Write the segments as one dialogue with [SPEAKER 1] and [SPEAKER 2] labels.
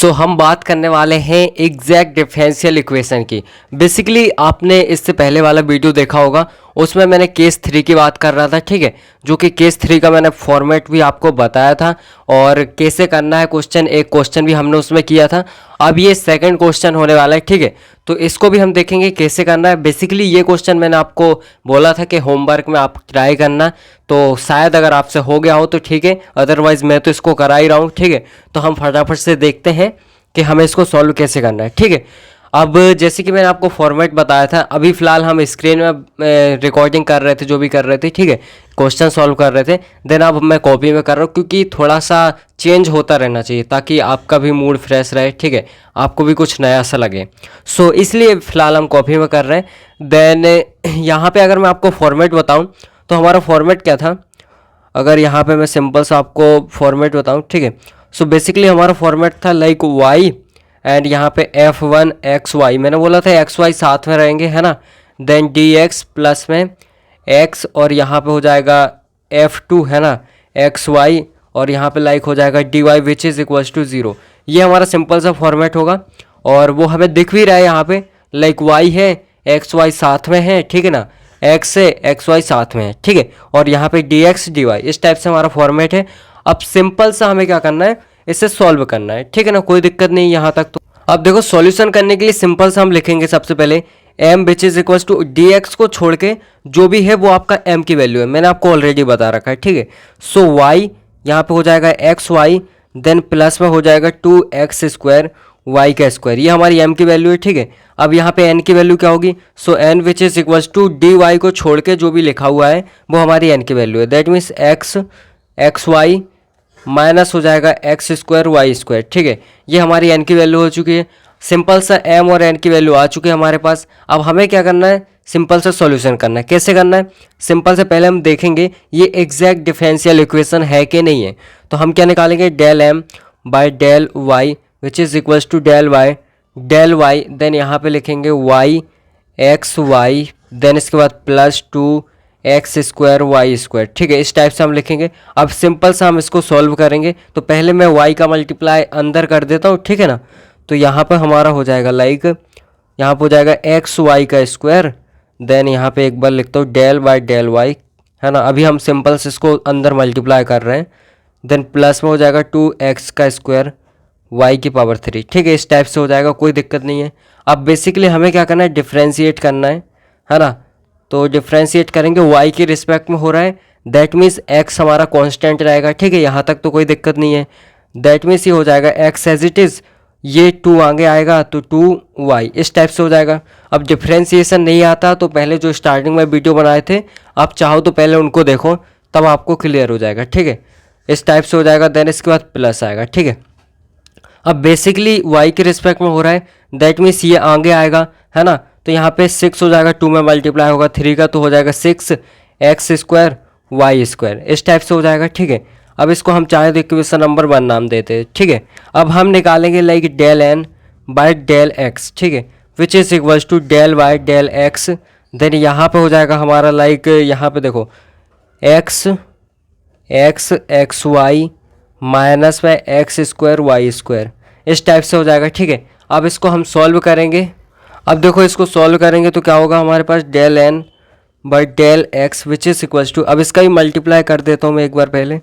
[SPEAKER 1] हम बात करने वाले हैं एग्जैक्ट डिफरेंशियल इक्वेशन की। बेसिकली आपने इससे पहले वाला वीडियो देखा होगा, उसमें मैंने केस 3 की बात कर रहा था, ठीक है, जो कि केस 3 का मैंने फॉर्मेट भी आपको बताया था और कैसे करना है क्वेश्चन, एक क्वेश्चन भी हमने उसमें किया था। अब ये सेकंड क्वेश्चन होने वाला है, ठीक है, तो इसको भी हम देखेंगे कैसे करना है। बेसिकली ये क्वेश्चन मैंने आपको बोला था कि होमवर्क में आप ट्राई करना, तो शायद अगर आपसे हो गया हो तो ठीक है, अदरवाइज मैं तो इसको करा ही रहा हूँ, ठीक है। तो हम फटाफट से देखते हैं कि हमें इसको सॉल्व कैसे करना है, ठीक है। अब जैसे कि मैंने आपको फॉर्मेट बताया था, अभी फ़िलहाल हम स्क्रीन में रिकॉर्डिंग कर रहे थे, जो भी कर रहे थे, ठीक है, क्वेश्चन सॉल्व कर रहे थे। देन अब मैं कॉपी में कर रहा हूँ, क्योंकि थोड़ा सा चेंज होता रहना चाहिए ताकि आपका भी मूड फ्रेश रहे, ठीक है, आपको भी कुछ नया सा लगे। इसलिए फ़िलहाल हम कॉपी में कर रहे हैं। देन यहाँ पे अगर मैं आपको फॉर्मेट बताऊँ तो हमारा फॉर्मेट क्या था, अगर यहाँ पे मैं सिंपल सा आपको फॉर्मेट बताऊँ, ठीक है। बेसिकली हमारा फॉर्मेट था लाइक वाई एंड यहाँ पे F1 XY, मैंने बोला था XY साथ में रहेंगे, है ना। देन DX प्लस में X और यहाँ पे हो जाएगा F2, है ना, XY और यहाँ पे लाइक हो जाएगा DY which is equals to 0। ये हमारा सिंपल सा फॉर्मेट होगा और वो हमें दिख भी रहा है यहाँ पे, लाइक Y है, XY साथ में है, ठीक है ना, X है, XY साथ में है, ठीक है, और यहाँ पे DX DY, इस टाइप से हमारा फॉर्मेट है। अब सिंपल सा हमें क्या करना है, इसे सॉल्व करना है, ठीक है ना, कोई दिक्कत नहीं यहाँ तक। तो अब देखो सॉल्यूशन करने के लिए सिंपल सा हम लिखेंगे सबसे पहले m which is equals to dx को छोड़ के जो भी है वो आपका m की वैल्यू है, मैंने आपको ऑलरेडी बता रखा है, ठीक है। y यहाँ पे हो जाएगा xy, देन प्लस में हो जाएगा 2x स्क्वायर y का स्क्वायर, ये हमारी m की वैल्यू है, ठीक है। अब यहाँ पे n की वैल्यू क्या होगी, n which is equals to dy को छोड़ के जो भी लिखा हुआ है वो हमारी n की वैल्यू है, दैट मीन्स xy माइनस हो जाएगा एक्स स्क्वायर वाई स्क्वायर, ठीक है। ये हमारी एन की वैल्यू हो चुकी है। सिंपल सा एम और एन की वैल्यू आ चुकी है हमारे पास। अब हमें क्या करना है, सिंपल सा सॉल्यूशन करना है। कैसे करना है, सिंपल से पहले हम देखेंगे ये एग्जैक्ट डिफरेंशियल इक्वेशन है कि नहीं है। तो हम क्या निकालेंगे, del M by del Y which is equals to del Y, then यहाँ पे लिखेंगे वाई एक्स वाई, देन इसके बाद plus 2x square Y square, ठीक है, इस टाइप से हम लिखेंगे। अब सिंपल सा हम इसको सॉल्व करेंगे, तो पहले मैं y का मल्टीप्लाई अंदर कर देता हूँ, ठीक है ना। तो यहाँ पर हमारा हो जाएगा लाइक, यहाँ पर हो जाएगा एक्स वाई का स्क्वायर, देन यहाँ पे एक बार लिखता हूँ डेल बाय डेल वाई, है ना। अभी हम सिंपल से इसको अंदर मल्टीप्लाई कर रहे हैं, देन प्लस में हो जाएगा 2x का स्क्वायर y की पावर 3, ठीक है, इस टाइप से हो जाएगा, कोई दिक्कत नहीं है। अब बेसिकली हमें क्या करना है, डिफ्रेंशिएट करना है ना। तो डिफ्रेंशिएट करेंगे, y के रिस्पेक्ट में हो रहा है, दैट मीन्स x हमारा कांस्टेंट रहेगा, ठीक है, यहाँ तक तो कोई दिक्कत नहीं है। दैट मीन्स ये हो जाएगा x एज इट इज़, ये 2 आगे आएगा तो 2y, इस टाइप से हो जाएगा। अब डिफ्रेंशिएशन नहीं आता तो पहले जो स्टार्टिंग में वीडियो बनाए थे, आप चाहो तो पहले उनको देखो, तब आपको क्लियर हो जाएगा, ठीक है, इस टाइप से हो जाएगा। देन इसके बाद प्लस आएगा, ठीक है। अब बेसिकली y के रिस्पेक्ट में हो रहा है, दैट मीन्स ये आगे आएगा, है ना। तो यहाँ पे 6 हो जाएगा, 2 में मल्टीप्लाई होगा 3 का, तो हो जाएगा 6x स्क्वायर वाई स्क्वायर, इस टाइप से हो जाएगा, ठीक है। अब इसको हम चाहे तो इक्वेशन नंबर 1 नाम देते हैं, ठीक है। अब हम निकालेंगे like del N by del X, ठीक है, which is equals to del Y del X, then यहाँ पे हो जाएगा हमारा लाइक, यहाँ पे देखो एक्स वाई माइनस में एक्स स्क्वायर वाई स्क्वायर, इस टाइप से हो जाएगा, ठीक है। अब इसको हम सॉल्व करेंगे। अब देखो इसको सॉल्व करेंगे तो क्या होगा हमारे पास, del N by del X which is equals to, अब इसका ही मल्टीप्लाई कर देता हूँ मैं एक बार पहले,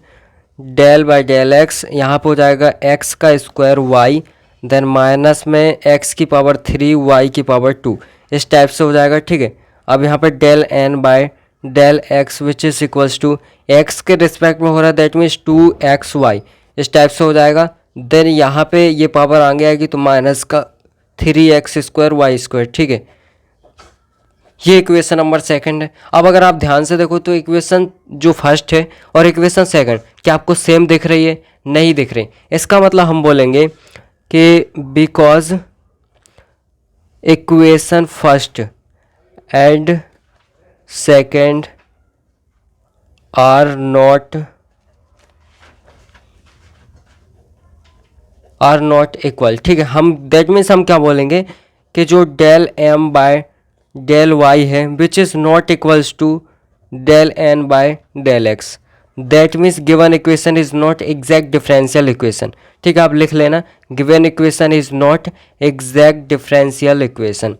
[SPEAKER 1] डेल बाई डेल एक्स, यहाँ पर हो जाएगा एक्स का स्क्वायर वाई, देन माइनस में एक्स की पावर 3 वाई की पावर 2, इस टाइप से हो जाएगा, ठीक है। अब यहाँ पर del N by del X which is equals to, X के रिस्पेक्ट में हो रहा है, दैट मीन्स 2xy, इस टाइप से हो जाएगा। देन यहाँ पे ये पावर आगे आएगी तो माइनस का 3x स्क्वायर वाई स्क्वायर, ठीक है, ये इक्वेशन नंबर 2 है। अब अगर आप ध्यान से देखो तो इक्वेशन जो फर्स्ट है और इक्वेशन 2 क्या आपको सेम दिख रही है, नहीं दिख रही। इसका मतलब हम बोलेंगे कि because equation first and second are not equal, ठीक है। हम दैट मीन्स हम क्या बोलेंगे कि जो del M by del Y है which is not equals to del N by del X, that means given equation is not exact differential equation. ठीक है, आप लिख लेना, given equation is not exact differential equation.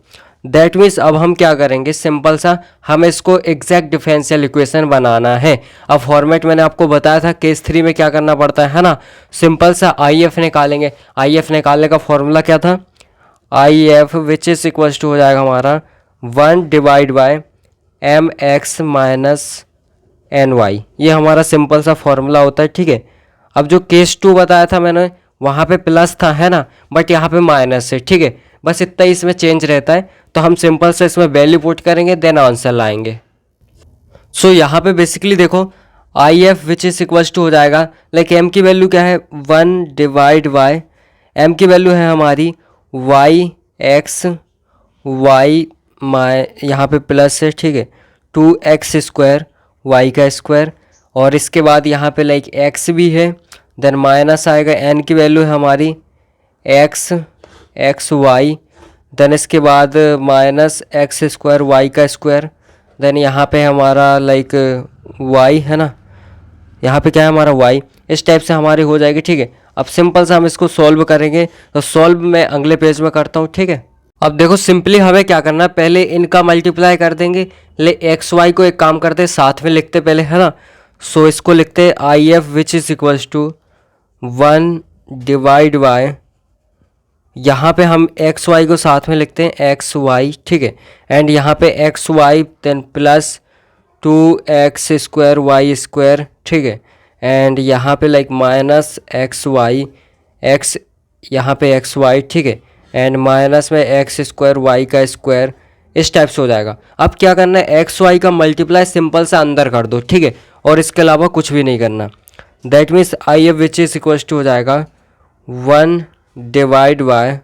[SPEAKER 1] That means अब हम क्या करेंगे, सिंपल सा हमें इसको एग्जैक्ट डिफरेंशियल इक्वेशन बनाना है। अब फॉर्मेट मैंने आपको बताया था केस 3 में क्या करना पड़ता है ना, सिंपल सा आई एफ निकालेंगे। आई एफ निकालने का फॉर्मूला क्या था, I F which is equals to हो जाएगा हमारा 1 divide by M X minus N Y. ये हमारा सिंपल सा फॉर्मूला होता है। ठीक है, अब जो केस 2 बताया था मैंने, वहाँ पे प्लस था है ना, बट यहाँ पे माइनस है। ठीक है, बस इतना ही इसमें चेंज रहता है। तो हम सिंपल से इसमें वैल्यू पुट करेंगे, देन आंसर लाएंगे। सो यहाँ पे बेसिकली देखो I F which is equals to हो जाएगा, लाइक एम की वैल्यू क्या है 1 डिवाइड बाय एम की वैल्यू है हमारी वाई एक्स वाई माइ यहाँ पे प्लस है। ठीक है, 2x स्क्वायर वाई का स्क्वायर, और इसके बाद यहाँ पे लाइक x भी है, देन माइनस आएगा n की वैल्यू है हमारी x वाई, देन इसके बाद माइनस एक्स स्क्वायर वाई का स्क्वायर, देन यहाँ पे हमारा लाइक y है ना, यहाँ पे क्या है हमारा y। इस टाइप से हमारी हो जाएगी। ठीक है, अब सिंपल से हम इसको सॉल्व करेंगे, तो सॉल्व मैं अगले पेज में करता हूँ। ठीक है, अब देखो सिंपली हमें क्या करना है, पहले इनका मल्टीप्लाई कर देंगे, ले एक्स वाई को एक काम करते साथ में लिखते पहले है ना। सो इसको लिखते I F which is equals to 1 divide by, यहाँ पे हम एक्स वाई को साथ में लिखते हैं एक्स वाई। ठीक है, एंड यहाँ पे X Y then plus 2x square Y square. ठीक है, एंड यहाँ पे like minus X Y X, यहाँ पे एक्स वाई। ठीक है, एंड माइनस में एक्स स्क्वायर वाई का स्क्वायर। इस टाइप से हो जाएगा। अब क्या करना है, एक्स वाई का मल्टीप्लाई सिंपल सा अंदर कर दो। ठीक है, और इसके अलावा कुछ भी नहीं करना। That means I F which is equals to हो जाएगा 1 डिवाइड बाय,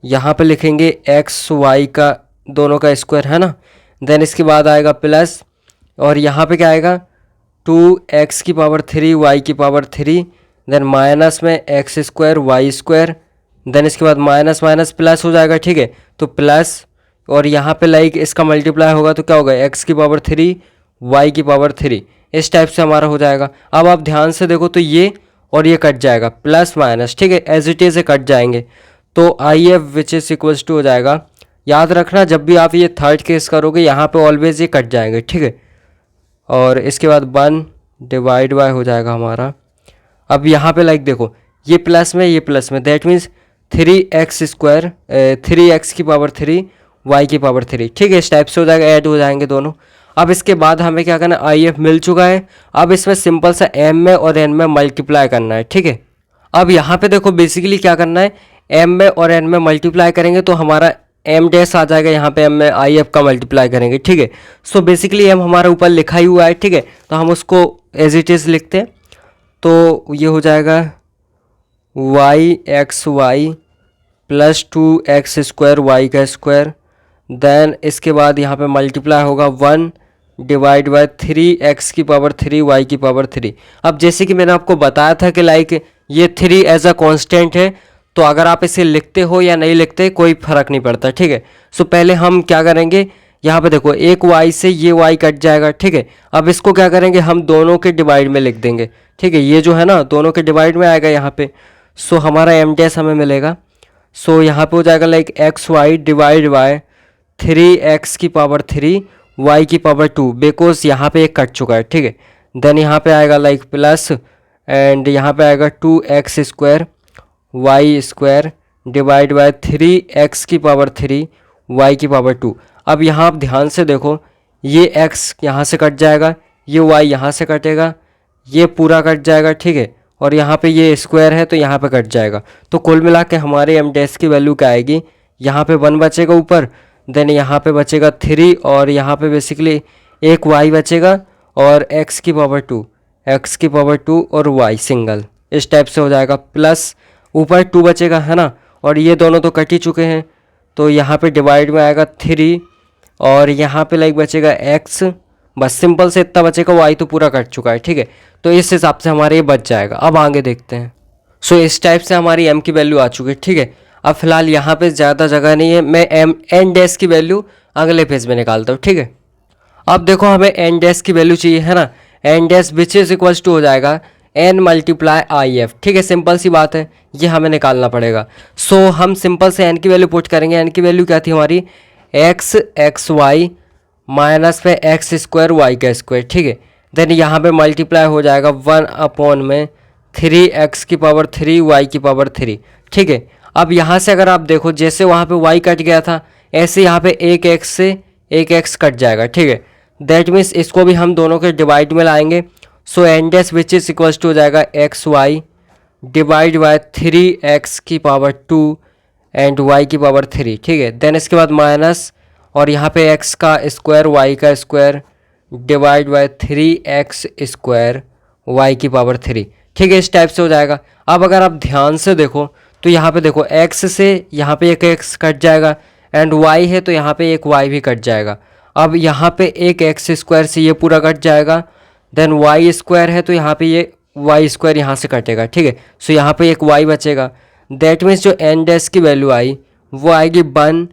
[SPEAKER 1] यहाँ पे लिखेंगे एक्स वाई का दोनों का स्क्वायर है ना, देन इसके बाद आएगा प्लस, और यहाँ पे क्या आएगा 2x की पावर 3 y की पावर 3, देन माइनस में X square Y square, then इसके बाद माइनस माइनस प्लस हो जाएगा। ठीक है, तो प्लस, और यहाँ पे लाइक इसका मल्टीप्लाई होगा तो क्या होगा x की पावर 3 y की पावर 3। इस टाइप से हमारा हो जाएगा। अब आप ध्यान से देखो तो ये और ये कट जाएगा, प्लस माइनस। ठीक है, एज इट इज से कट जाएंगे, तो I F which is equals to हो जाएगा। याद रखना जब भी आप ये थर्ड केस करोगे यहाँ पे ऑलवेज ये कट जाएंगे। ठीक है, और इसके बाद 1 डिवाइड बाय हो जाएगा हमारा। अब यहाँ पे लाइक देखो ये प्लस में ये प्लस में, that means 3x square 3x की पावर 3 y की पावर 3। ठीक है, इस टाइप से हो जाएगा, ऐड हो जाएंगे दोनों। अब इसके बाद हमें क्या करना है, आई एफ मिल चुका है। अब इसमें सिंपल सा m में और n में मल्टीप्लाई करना है। ठीक है, अब यहाँ पे देखो बेसिकली क्या करना है, m में और n में मल्टीप्लाई करेंगे तो हमारा m डैश आ जाएगा, यहाँ पे m में आई एफ का मल्टीप्लाई करेंगे। ठीक है, सो बेसिकली m हमारा ऊपर लिखा ही हुआ है। ठीक है, तो हम उसको एज इट इज़ लिखते हैं, तो ये हो जाएगा y x y plus 2x square Y का स्क्वायर, देन इसके बाद यहाँ पे मल्टीप्लाई होगा 1 डिवाइड बाय 3x की पावर 3 y की पावर 3। अब जैसे कि मैंने आपको बताया था कि लाइक ये 3 एज अ कांस्टेंट है, तो अगर आप इसे लिखते हो या नहीं लिखते कोई फर्क नहीं पड़ता। ठीक है, सो पहले हम क्या करेंगे, यहाँ पे देखो एक y से ये y कट जाएगा। ठीक है, अब इसको क्या करेंगे, हम दोनों के डिवाइड में लिख देंगे। ठीक है, ये जो है ना दोनों के डिवाइड में आएगा यहाँ पे, सो हमारा m डैश हमें मिलेगा। सो यहाँ पे हो जाएगा like x y divide by 3x की पावर 3 y की पावर 2, बिकॉज यहाँ पे एक कट चुका है। ठीक है, देन यहाँ पे आएगा लाइक प्लस, एंड यहाँ पे आएगा 2x square Y square divide by 3x की पावर 3 y की पावर 2। अब यहाँ आप ध्यान से देखो, ये x यहाँ से कट जाएगा, ये y यहाँ से कटेगा, ये पूरा कट जाएगा। ठीक है, और यहाँ पे ये स्क्वायर है तो यहाँ पे कट जाएगा। तो कुल मिला के हमारे m डैश की वैल्यू क्या आएगी, यहाँ पे 1 बचेगा ऊपर, देन यहाँ पे बचेगा 3, और यहाँ पे बेसिकली एक y बचेगा और x की पावर 2 और y सिंगल। इस टाइप से हो जाएगा, प्लस ऊपर 2 बचेगा है ना, और ये दोनों तो कट ही चुके हैं, तो यहाँ पे डिवाइड में आएगा 3, और यहाँ पे लाइक बचेगा x, बस सिंपल से इतना बचेगा, y तो पूरा कट चुका है। ठीक है, तो इस हिसाब से हमारे ये बच जाएगा। अब आगे देखते हैं। सो इस टाइप से हमारी m की वैल्यू आ चुकी है। ठीक है, अब फिलहाल यहाँ पे ज़्यादा जगह नहीं है, मैं n डैश की वैल्यू अगले पेज में निकालता हूँ। ठीक है, अब देखो हमें n डैश की वैल्यू चाहिए है ना, N dash which is equals to हो जाएगा एन मल्टीप्लाई आई एफ। ठीक है, सिंपल सी बात है, ये हमें निकालना पड़ेगा। सो हम सिंपल से एन की वैल्यू पुट करेंगे। एन की वैल्यू क्या थी हमारी, एक्स वाई माइनस पे एक्स स्क्वायर वाई का स्क्वायर। ठीक है, देन यहाँ पे मल्टीप्लाई हो जाएगा 1 में 3x⁻³ y⁻3। ठीक है, अब यहाँ से अगर आप देखो जैसे वहाँ पे y कट गया था ऐसे यहाँ पे एक x से एक x कट जाएगा। ठीक है, दैट मीन्स इसको भी हम दोनों के डिवाइड में लाएंगे। So N dash which is equals to हो जाएगा xy divide by 3x⁻² and y⁻3। ठीक है, देन इसके बाद माइनस और यहाँ पे x का स्क्वायर y का square divide bye 3x² y⁻3। ठीक है, इस टाइप से हो जाएगा। अब अगर आप ध्यान से देखो तो यहाँ पे देखो x से यहाँ पे एक x कट जाएगा एंड y है तो यहाँ पे एक y भी कट जाएगा। अब यहाँ पे एक x² से ये पूरा कट जाएगा, देन y² है तो यहाँ पे ये y² यहाँ से कटेगा। ठीक है, सो यहाँ पे एक y बचेगा। दैट मीन्स जो एन डैश की वैल्यू आई वो आएगी 1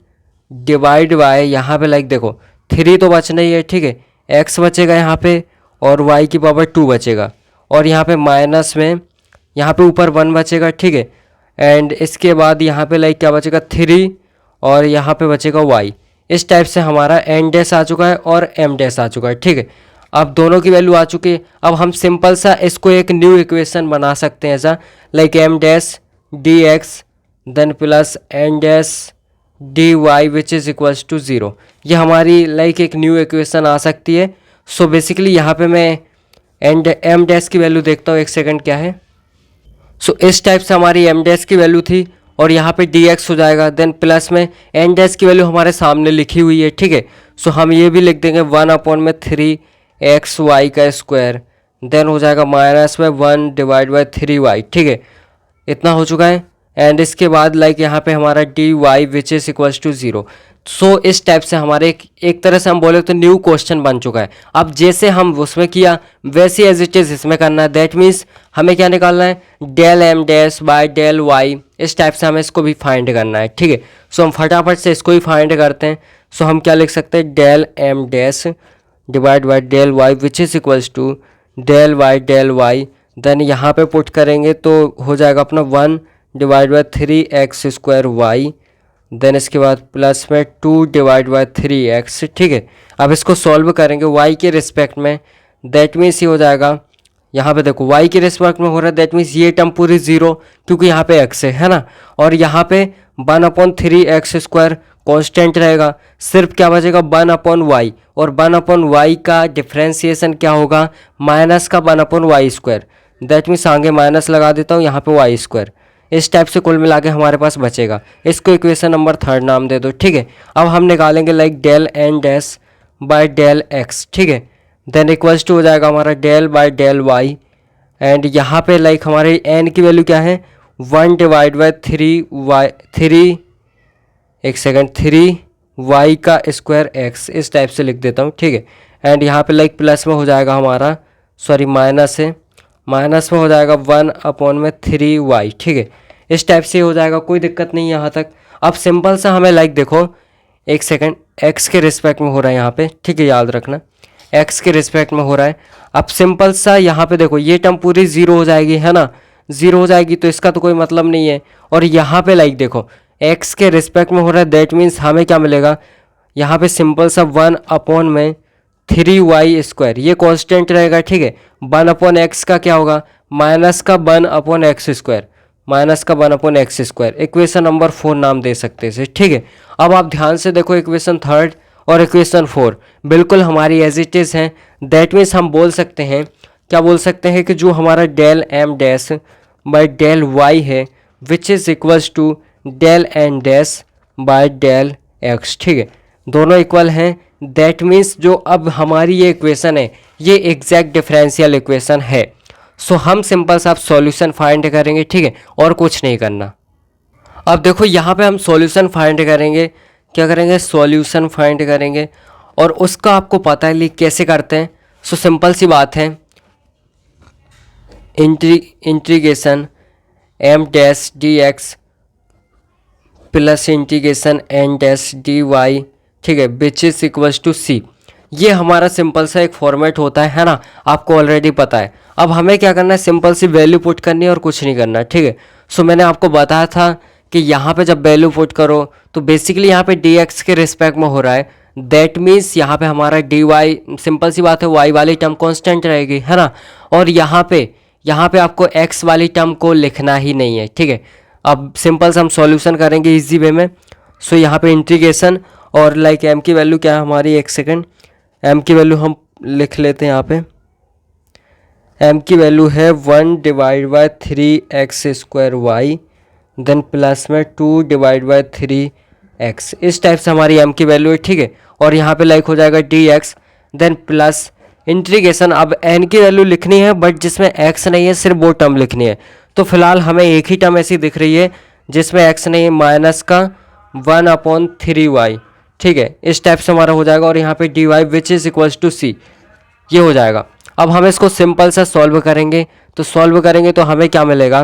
[SPEAKER 1] डिवाइड बाय यहाँ पे लाइक देखो 3 तो बचना ही है। ठीक है, x बचेगा यहाँ पे और y⁻2 बचेगा और यहाँ पे माइनस में यहाँ पे ऊपर 1 बचेगा। ठीक है, एंड इसके बाद यहाँ पे लाइक क्या बचेगा 3 और यहाँ पे बचेगा y। इस टाइप से हमारा एन डैश आ चुका है और एम डैश आ चुका है। ठीक है, अब दोनों की वैल्यू आ चुकी है। अब हम सिंपल सा इसको एक न्यू इक्वेशन बना सकते हैं ऐसा, like M dash D X then plus N dash D Y which is equals to 0। ये हमारी लाइक एक न्यू इक्वेशन आ सकती है। सो बेसिकली यहाँ पे मैं एंड एम डैश की वैल्यू देखता हूँ, एक सेकंड क्या है। सो इस टाइप से हमारी एम डैश की वैल्यू थी और यहाँ पे डी एक्स हो जाएगा, देन प्लस में एन डैश की वैल्यू हमारे सामने लिखी हुई है। ठीक है, सो हम ये भी लिख देंगे 1/3xy का स्क्वायर, देन हो जाएगा माइनस में 1 डिवाइड बाई 3y। ठीक है, इतना हो चुका है एंड इसके बाद लाइक यहाँ पे हमारा D Y which is equals to 0। So इस टाइप से हमारे एक तरह से हम बोले तो न्यू क्वेश्चन बन चुका है। अब जैसे हम उसमें किया वैसे एज इट इज़ इसमें करना है। दैट मीन्स हमें क्या निकालना है, del M dash by del Y. इस टाइप से हमें इसको भी फाइंड करना है। ठीक है, सो हम फटाफट से इसको ही फाइंड करते हैं। सो हम क्या लिख सकते हैं, del M dash divide by del Y which is equals to del Y. Then यहाँ पे पुट करेंगे तो हो जाएगा अपना 1 divide by 3x² y, then इसके बाद प्लस में 2 डिवाइड बाई 3x। ठीक है, अब इसको सॉल्व करेंगे y के रिस्पेक्ट में। दैट मीन्स ये हो जाएगा, यहाँ पे देखो y के रिस्पेक्ट में हो रहा है, दैट मीन्स ये टर्म पूरी 0 क्योंकि यहाँ पे x है ना, और यहाँ पे 1/3x² कांस्टेंट रहेगा। सिर्फ क्या बचेगा 1/y, और 1/y का डिफ्रेंसिएशन क्या होगा, माइनस का 1/y²। दैट मीन्स आगे माइनस लगा देता हूँ, यहाँ पे y²। इस टाइप से कुल मिला के हमारे पास बचेगा। इसको इक्वेशन नंबर 3 नाम दे दो। ठीक है, अब हम निकालेंगे like del N dash by del X. ठीक है, देन इक्वल्स टू हो जाएगा हमारा del by del Y, and यहाँ पे लाइक हमारे एन की वैल्यू क्या है 1 डिवाइड बाई 3y का स्क्वायर एक्स। इस टाइप से लिख देता हूँ। ठीक है, एंड यहाँ पे लाइक प्लस में हो जाएगा हमारा, सॉरी माइनस है, माइनस में हो जाएगा 1/3y। ठीक है, इस टाइप से हो जाएगा, कोई दिक्कत नहीं यहाँ तक। अब सिंपल सा हमें लाइक देखो, एक सेकंड, x के रिस्पेक्ट में हो रहा है यहाँ पे। ठीक है, याद रखना x के रिस्पेक्ट में हो रहा है। अब सिंपल सा यहाँ पे देखो ये टर्म पूरी 0 हो जाएगी, है ना, 0 हो जाएगी तो इसका तो कोई मतलब नहीं है। और यहाँ पे लाइक देखो x के रिस्पेक्ट में हो रहा है, दैट मीन्स हमें क्या मिलेगा, यहाँ पे सिंपल सा 1/3y², ये कांस्टेंट रहेगा। ठीक है, 1/x का क्या होगा, माइनस का 1/x², माइनस का 1/x²। इक्वेशन नंबर 4 नाम दे सकते हैं इसे। ठीक है, अब आप ध्यान से देखो इक्वेशन 3 और इक्वेशन 4 बिल्कुल हमारी एज इट इज़ हैं। दैट मीन्स हम बोल सकते हैं, क्या बोल सकते हैं कि जो हमारा del M dash by del Y है which is equals to del N dash by del X. ठीक है, दोनों इक्वल हैं। दैट मीन्स जो अब हमारी ये इक्वेशन है ये एग्जैक्ट डिफरेंशियल इक्वेशन है। सो हम सिंपल सा सॉल्यूशन फाइंड करेंगे। ठीक है, और कुछ नहीं करना। अब देखो यहाँ पे हम सॉल्यूशन फाइंड करेंगे, क्या करेंगे, सॉल्यूशन फाइंड करेंगे, और उसका आपको पता है लिख कैसे करते हैं। सो सिंपल सी बात है, integration M dash D X plus integration N dash D Y. ठीक है, which is equals to C. ये हमारा सिंपल सा एक फॉर्मेट होता है ना, आपको ऑलरेडी पता है। अब हमें क्या करना है, सिंपल सी वैल्यू पुट करनी है और कुछ नहीं करना है, ठीक है। सो मैंने आपको बताया था कि यहाँ पे जब वैल्यू पुट करो तो बेसिकली यहाँ पे डी एक्स के रिस्पेक्ट में हो रहा है, दैट मीन्स यहाँ पे हमारा डी वाई, सिंपल सी बात है, वाई वाली टर्म कांस्टेंट रहेगी, है ना। और यहाँ पे आपको एक्स वाली टर्म को लिखना ही नहीं है, ठीक है। अब सिंपल से हम सॉल्यूशन करेंगे इजी वे में। सो यहाँ पे इंटीग्रेशन और लाइक एम की वैल्यू क्या है हमारी, एक सेकेंड, एम की वैल्यू हम लिख लेते हैं यहाँ पे। एम की वैल्यू है 1/3x² देन प्लस में 2/3x, इस टाइप से हमारी एम की वैल्यू है, ठीक है। और यहाँ पे लाइक हो जाएगा dx देन प्लस इंटीग्रेशन। अब एन की वैल्यू लिखनी है बट जिसमें x नहीं है, सिर्फ वो टर्म लिखनी है। तो फिलहाल हमें एक ही टर्म ऐसी दिख रही है जिसमें x नहीं है, माइनस का 1/3y, ठीक है। इस टाइप से हमारा हो जाएगा। और यहाँ पे dy which is equals to c, ये हो जाएगा। अब हम इसको सिंपल सा सॉल्व करेंगे, तो सॉल्व करेंगे तो हमें क्या मिलेगा,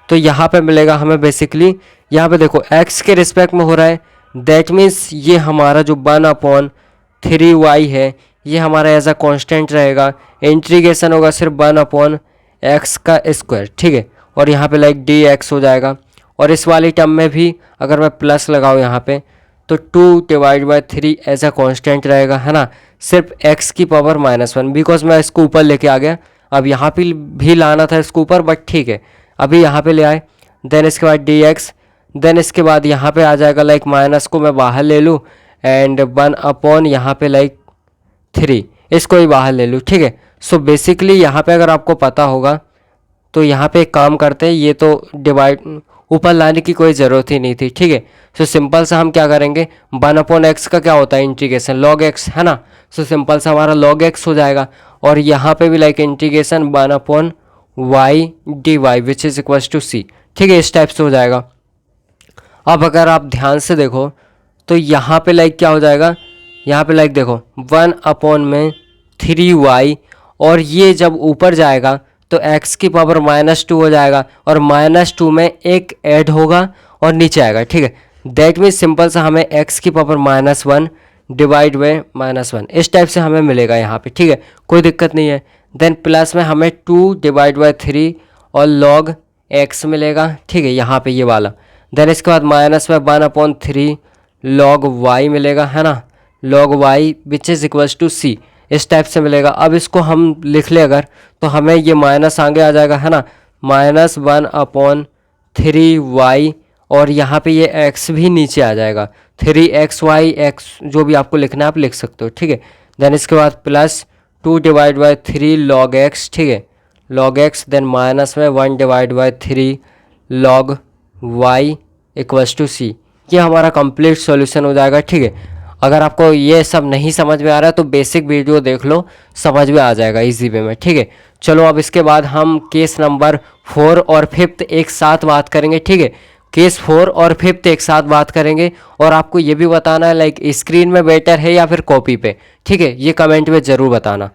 [SPEAKER 1] तो यहाँ पे मिलेगा हमें बेसिकली, यहाँ पे देखो x के रिस्पेक्ट में हो रहा है, दैट मीन्स ये हमारा जो 1/3y है ये हमारा एज अ कॉन्स्टेंट रहेगा। इंटीग्रेशन होगा सिर्फ 1/x², ठीक है। और यहाँ पे लाइक dx हो जाएगा। और इस वाली टर्म में भी अगर मैं प्लस लगाऊँ यहाँ पे, तो 2/3 एज अ कॉन्स्टेंट रहेगा, है ना, सिर्फ x की पावर -1, बिकॉज मैं इसको ऊपर लेके आ गया। अब यहाँ पे भी लाना था इसको ऊपर, बट ठीक है, अभी यहाँ पे ले आए। देन इसके बाद dx, देन इसके बाद यहाँ पे आ जाएगा लाइक माइनस को मैं बाहर ले लूँ एंड 1/ यहाँ पे लाइक 3, इसको ही बाहर ले लूँ, ठीक है। सो बेसिकली यहाँ पे अगर आपको पता होगा तो यहाँ पे एक काम करते हैं, ये तो डिवाइड ऊपर लाने की कोई ज़रूरत ही नहीं थी, ठीक है। सो सिंपल सा हम क्या करेंगे, 1/x का क्या होता है इंटीग्रेशन, log x, है ना। सो सिंपल सा हमारा log x हो जाएगा। और यहाँ पे भी like integration 1/y dy which is equals to c, ठीक है, इस टाइप से हो जाएगा। अब अगर आप ध्यान से देखो तो यहाँ पे लाइक क्या हो जाएगा, यहाँ पे लाइक देखो 1/3y, और ये जब ऊपर जाएगा तो x की पावर -2 हो जाएगा, और -2 में एक ऐड होगा और नीचे आएगा, ठीक है। दैट मीन्स सिंपल सा हमें x की पावर -1 डिवाइड बाई -1, इस टाइप से हमें मिलेगा यहाँ पे, ठीक है, कोई दिक्कत नहीं है। देन प्लस में हमें 2/3 और log x मिलेगा, ठीक है, यहाँ पे ये वाला। देन इसके बाद माइनस में 1/3 log y मिलेगा, है ना, log y which is equals to c, इस टाइप से मिलेगा। अब इसको हम लिख ले अगर, तो हमें ये माइनस आगे आ जाएगा, है ना, -1/3y, और यहाँ पे ये x भी नीचे आ जाएगा, 3xy, x जो भी आपको लिखना है आप लिख सकते हो, ठीक है। देन इसके बाद प्लस 2/3 log x, ठीक है, log x, देन माइनस में 1/3 log y equals to c, ये हमारा कंप्लीट सॉल्यूशन हो जाएगा, ठीक है। अगर आपको ये सब नहीं समझ में आ रहा है तो बेसिक वीडियो देख लो, समझ में आ जाएगा इजी वे में, ठीक है। चलो अब इसके बाद हम केस नंबर 4 और 5 एक साथ बात करेंगे, ठीक है। केस 4 और 5 एक साथ बात करेंगे, और आपको ये भी बताना है लाइक स्क्रीन में बेटर है या फिर कॉपी पे, ठीक है, ये कमेंट में ज़रूर बताना।